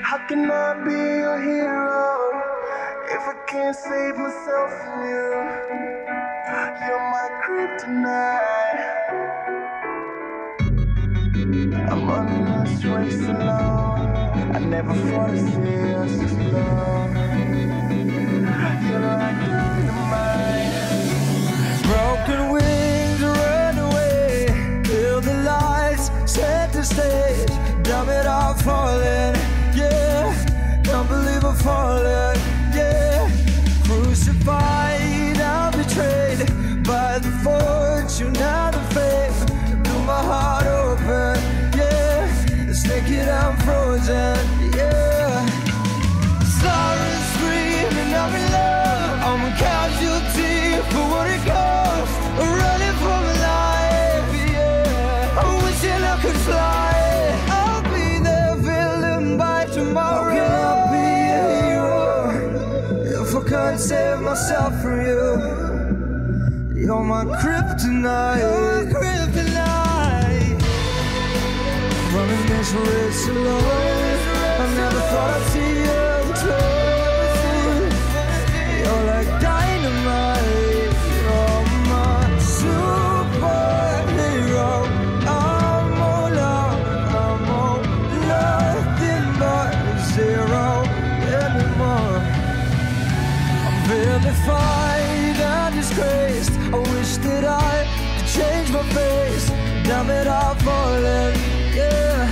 How can I be a hero if I can't save myself from you? You're my kryptonite. I'm running this race alone. I never thought I'd see us alone. You're like dynamite. Broken wings, run away. Till the lights set the stage. Damn it, I'm falling, yeah. Can't believe I'm falling, yeah. Crucified, I'm betrayed by the fortune and the fame. Blew my heart open, yeah. It's naked, I'm frozen, yeah. Sorry, screaming, I'm in love. I'm a casualty for what it costs. I'm running for my life, yeah. I'm wishing I could fly. I'll be there feeling by tomorrow. How can I be a hero if I can't save myself from you? You're my kryptonite. You're my kryptonite. Running this race alone. I never thought I'd see you too. You're like dynamite. You're my superhero. I'm all out. I'm all nothing but zero anymore. I'm vilified and disgraced. I wish that I could change my face. Damn it, I'm falling, yeah.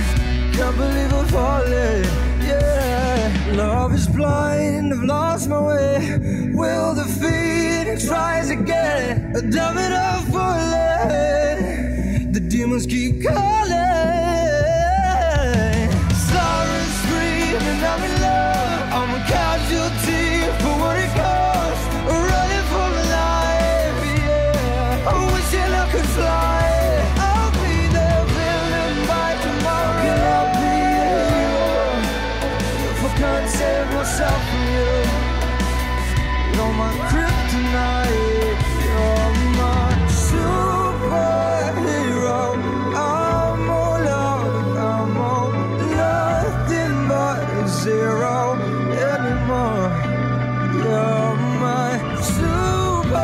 Can't believe I'm falling, yeah. Love is blind, I've lost my way. Will the phoenix rise again? Damn it, I'm falling. The demons keep calling. Sirens screaming, I'm in love. I'm a casualty for what it costs. Running for my life, yeah. I'm wishing I could fly. I'll be there feeling by tomorrow. Can I be a hero if I can't save myself from you? You're my kryptonite. You're my superhero. I'm all out. I'm all nothing but zero anymore. You're my superhero,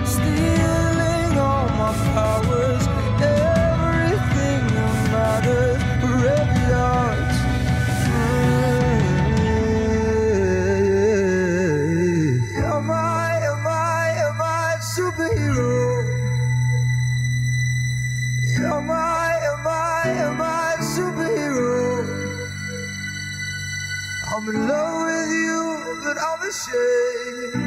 stealing all my powers, everything that matters, red dots. Am I superhero? Am I superhero? I'm in love with you, but I'm ashamed.